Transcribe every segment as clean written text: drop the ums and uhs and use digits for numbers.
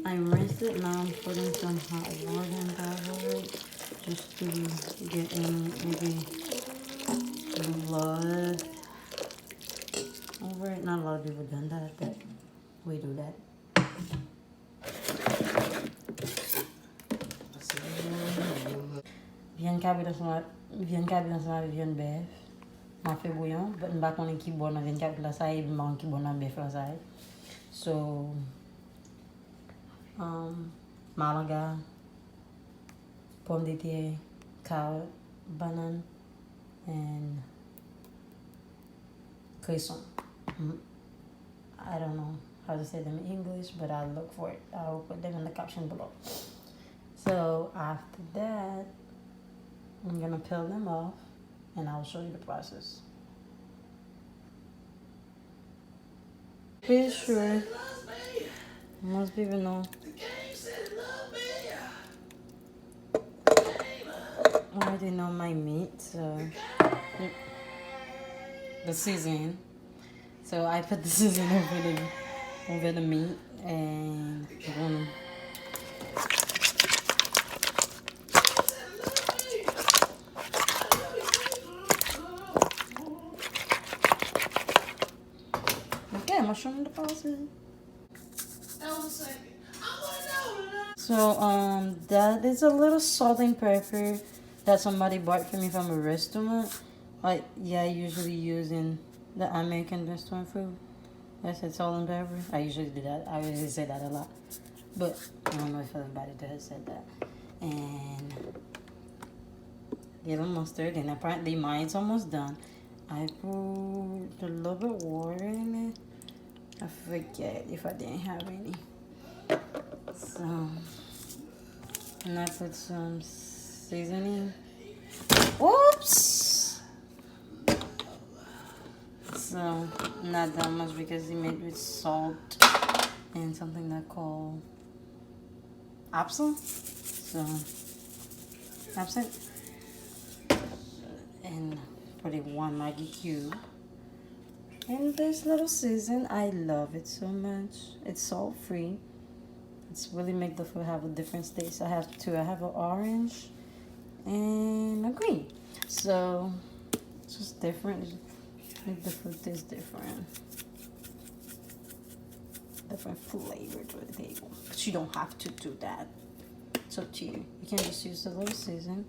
I rinsed it. Now I'm putting some hot water on top of it just to get maybe blood over it. Not a lot of people done that, but we do that. Viande cabi ansama avec viande bœuf. Ma fait bouillon, but m'pa konnen ki bon nan viande cabi la sa, m'pa konnen ki bon nan bœuf la sa. So, malaga, pomme de terre, carrot, banana, and cresson. I don't know how to say them in English, but I'll look for it. I'll put them in the caption below. So after that, I'm gonna peel them off and I'll show you the process. Pretty sure most people know I already know my meat, so the season. So I put the season over the meat and boom. Okay, I'm gonna show you the process. So that is a little salt and pepper that somebody bought for me from a restaurant. Like, yeah, I usually use in the American restaurant food. That's it, salt and pepper. I usually do that. I usually say that a lot. But I don't know if everybody does say that. And little mustard. And apparently mine's almost done. I put a little bit of water in it. I forget if I didn't have any. So, and I put some seasoning. Oops! So, not that much because it's made with salt and something that called absinthe. So, absinthe. And put it one Maggi cube. And this little season, I love it so much. It's salt free. It's really make the food have a different taste. I have two. I have an orange and a green. So it's just different. Make the food taste different. Different flavor to the table. But you don't have to do that. It's up to you. You can just use the little season.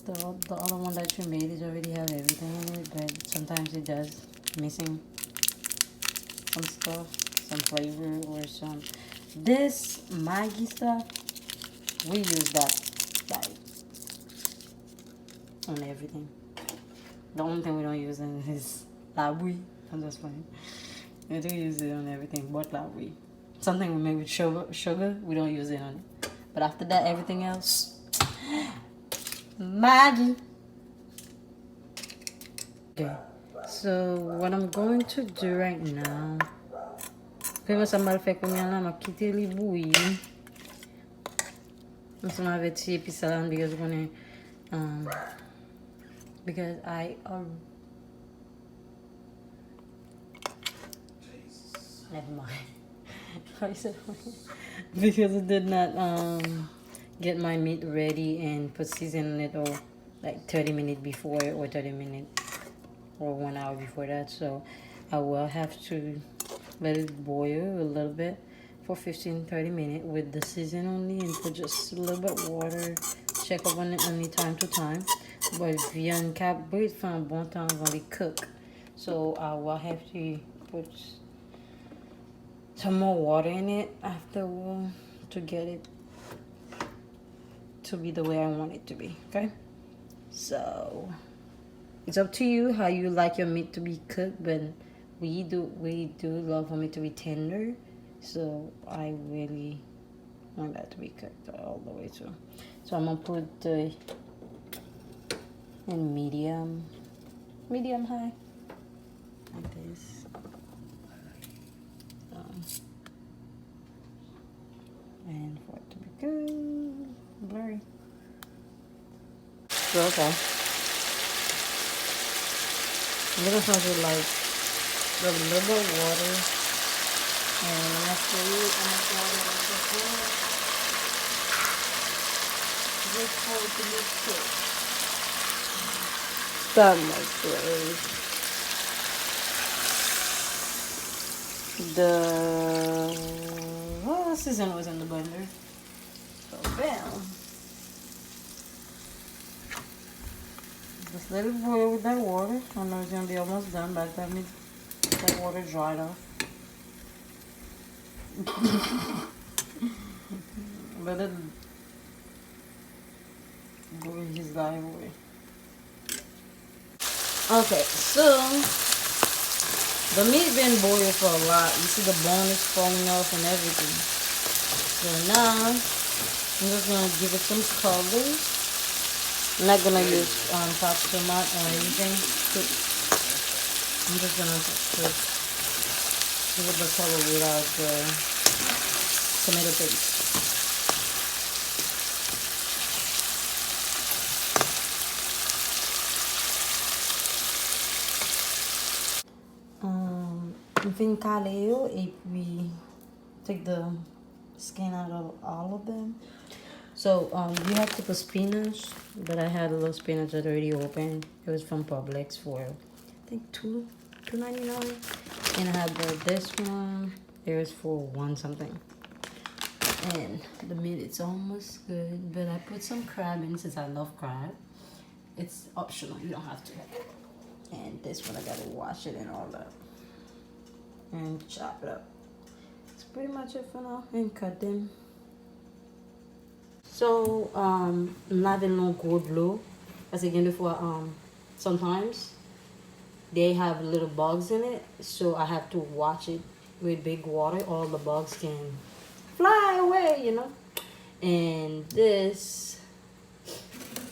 The other one that you made is already have everything in it, but sometimes it does missing some stuff, some flavor or some. This Maggi stuff, we use that like on everything. The only thing we don't use in is labui. I'm just playing. We do use it on everything but labui. Something we make with sugar, we don't use it on it. But after that, everything else, Maggi. Okay, so what I'm going to do right now, Prima sa mal fè koumyan la, ma kite li bouyi. I'm just gonna have tea pisalan because we're gonna, because never mind. Because I did not get my meat ready and put season on it or like 30 minutes before or 30 minutes or 1 hour before that. So I will have to let it boil a little bit for 15-30 minutes with the season only and put just a little bit of water. Check up on it only time to time. But viande cap brûle fait un bon temps avant de cook. So I will have to put some more water in it after to get it to be the way I want it to be. Okay, so it's up to you how you like your meat to be cooked, but we do love for meat to be tender, so I really want that to be cooked all the way through. So I'm gonna put the in medium high like this. And for it to be good, blurry. So okay. Little something like a little bit of water and show you how much water I put in it. Just for it to be cooked. That much great. The season was in the blender. So bam. Just let it boil with that water. I know it's gonna be almost done by the time that water dried off. Let it boil his life away. Okay, so the meat been boiled for a lot. You see the bone is falling off and everything. So now I'm just gonna give it some color. I'm not gonna use top tomato or anything. I'm just gonna put give it the color without the tomato paste. Fin caleo et puis take the skin out of all of them. So you have to put spinach, but I had a little spinach that already open. It was from Publix for I think $2.99, and I had this one. It was for $1 something. And the meat it's almost good, but I put some crab in since I love crab. It's optional, you don't have to. And this one I gotta wash it and all that. And chop it up. That's pretty much it for now. And cut them. So not in no good low. As again before, sometimes they have little bugs in it, so I have to watch it with big water. All the bugs can fly away, you know. And this,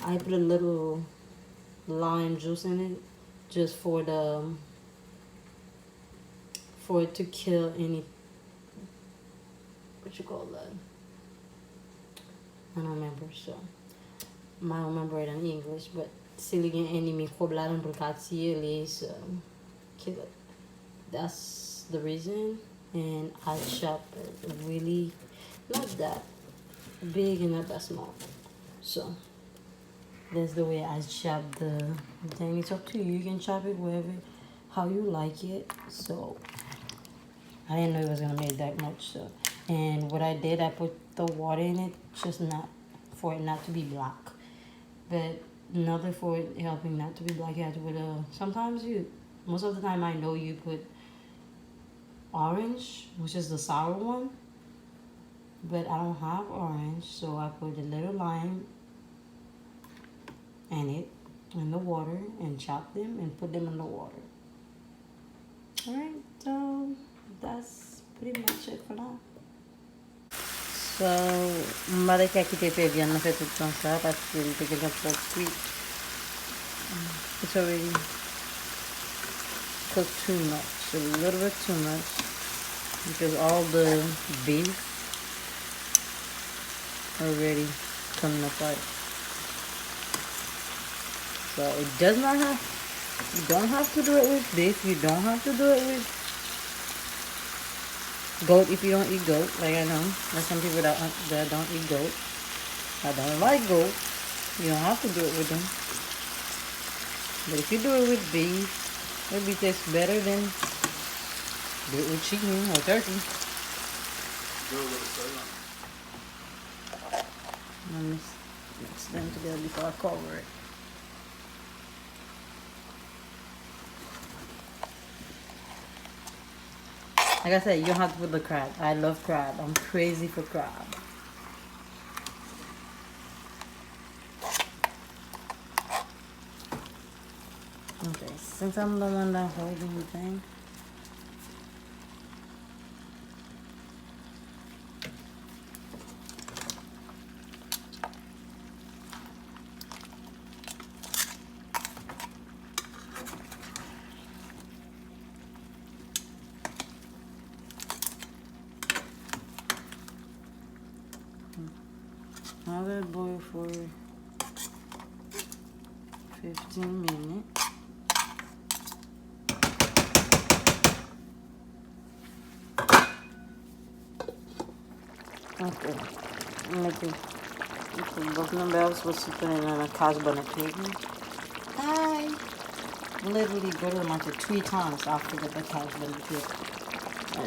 I put a little lime juice in it, just for it to kill any, what you call that? I don't remember, so I don't remember it in English, but still again any microbe la so kill it. That's the reason. And I chop it really not that big and not that small. So that's the way I chop the thing. It's up to you. You can chop it wherever how you like it. So I didn't know it was gonna make that much. So, and what I did, I put the water in it, just not for it not to be black, but another for it helping not to be black. You have to put sometimes most of the time I know you put orange, which is the sour one, but I don't have orange, so I put a little lime in the water, and chop them and put them in the water. Alright, so that's pretty much it for now. So, m'a qui était fait bien, on fait tout le temps ça parce que c'est quelque chose de cuit. It's already cooked too much, a little bit too much, because all the beef already coming apart. So it does not have, you don't have to do it with beef, you don't have to do it with goat if you don't eat goat, like I know. There's some people that don't eat goat. I don't like goat. You don't have to do it with them. But if you do it with beef, maybe it tastes better than do it with chicken or turkey. Let me mix them together before I cover it. Like I said, you don't have to put the crab. I love crab. I'm crazy for crab. Okay, since I'm the one that holding the thing, I'll let it boil for 15 minutes. Okay. Make it. Both number I was supposed to put it in a Casbah plate. I literally burned it 3 times after the Casbah plate. I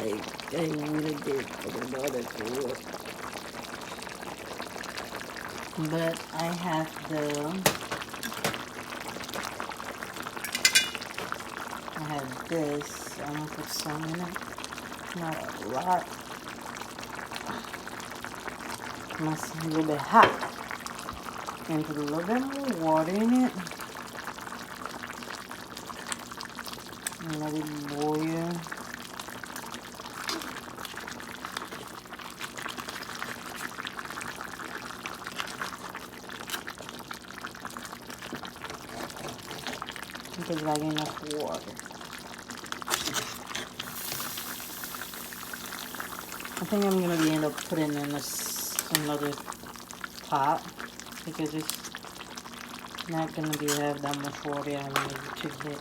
really did. I don't know that for what. But I have this. I'm gonna put some in it. Not a lot. Must be a little bit hot. And put a little bit more water in it. And let it boil. Because like enough water. I think I'm gonna end up putting in another pot because it's not gonna have that much water. I want it to get.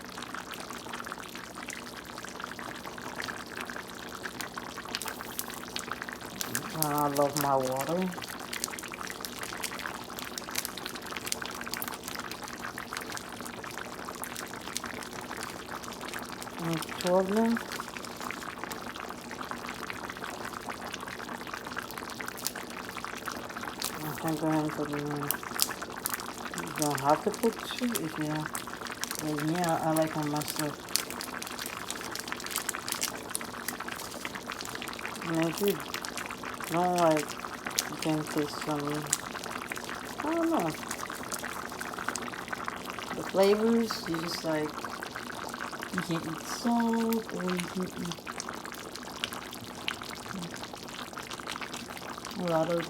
I love my water. And 2 of them. I think go ahead and put them in. You don't have to put 2 if you know. Like me, I like my mustard. And if you don't like, you can taste some, I don't know. The flavors, you just like, you can eat salt or you can eat a lot of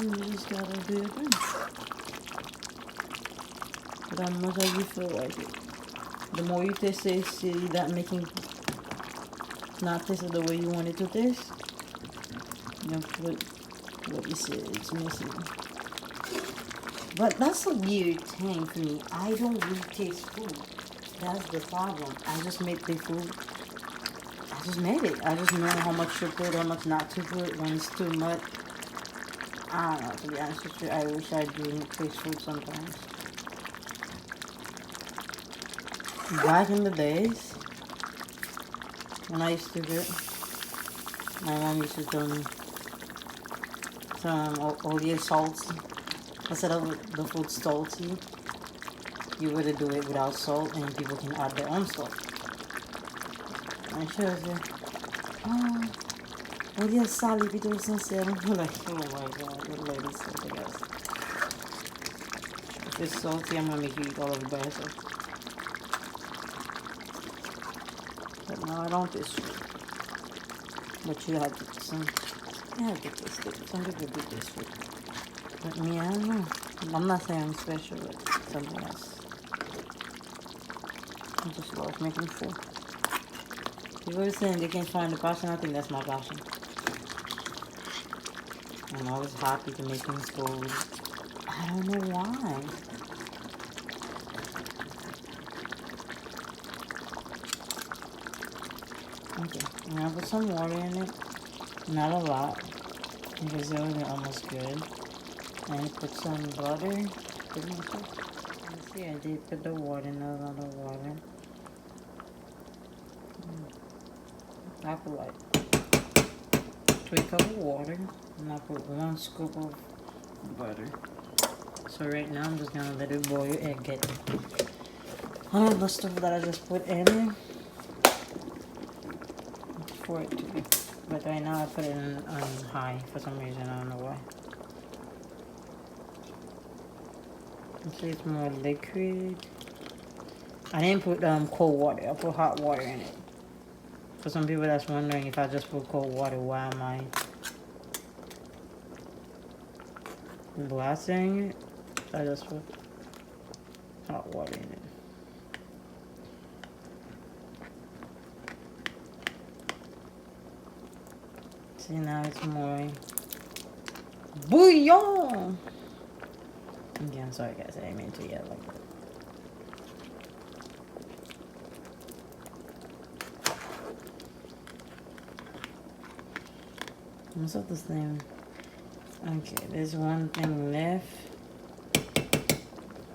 you just gotta do your thing. But as much as you feel like it. The more you taste it, see that making not taste it the way you want it to taste, you put what you said it's missing. But that's a weird thing for me. I don't really taste food. That's the problem. I just make the food. I just made it. I just know how much to put, how much not to put, when it's too much. I don't know, to be honest with you. I wish I didn't taste food sometimes. Back in the days, when I used to cook, my mom used to tell me some all your salts. Instead of the food salty, you would do it without salt, and people can add their own salt. And she was like, oh, odia sal e pito sincero. I'm like, oh my god, that lady said something else. If it's salty, I'm gonna make you eat all of it by yourself. But no, I don't taste it. But you have to taste some. You have to taste it. Some people do taste it. But me, I don't know. I'm not saying I'm special, but something else. I just love making food. People are saying they can't find the passion. I think that's my passion. I'm always happy to making food. I don't know why. Okay, I'm gonna put some water in it. Not a lot, because it was almost good. And put some butter. Pretty much it. You see, I did put the water, not a lot of water. I put like 3 cups of water, and I put 1 scoop of butter. So right now I'm just gonna let it boil and get all the stuff that I just put in there for it to be. But right now I put it on high for some reason, I don't know why. See, it's more liquid. I didn't put cold water. I put hot water in it. For some people that's wondering if I just put cold water, why am I blasting it? I just put hot water in it. See, now it's more bouillon. Yeah, I'm sorry guys, I didn't mean to yell like that. Most of the same. Okay, there's one thing left.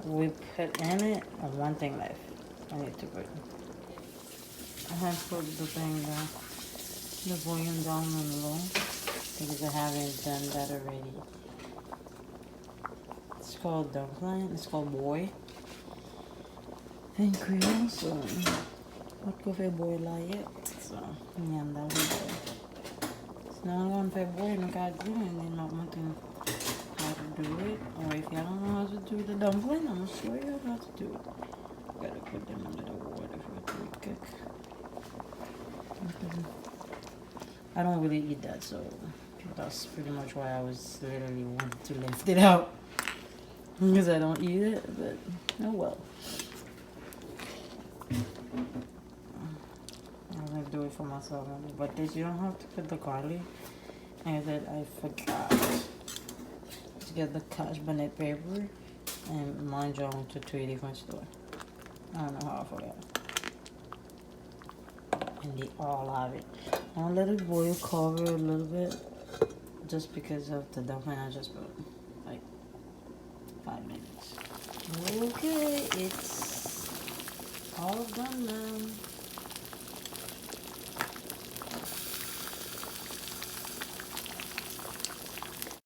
We put in it, and one thing left. I need to put. I have put the thing down, the bouillon down on low because I haven't done that already. It's called dumpling. It's called boy in Creole. So what go for boy like it? So yeah, that was it. So now I'm going for boy and I do, and then not wanting how to do it. Or if y'all don't know how to do the dumpling, I'm gonna show you how to do it. Gotta put them under the water for it to cook. I don't really eat that, so that's pretty much why I was literally wanting to lift it out. Because I don't eat it, but oh well. I'm gonna do it for myself. But this, you don't have to put the garlic. And that I forgot to get the cash bonnet paper and mine went to 3 different stores. I don't know how I forgot. And they all have it. I'll let it boil, cover a little bit, just because of the dumpling I just put, like 5 minutes. Okay, it's all done now.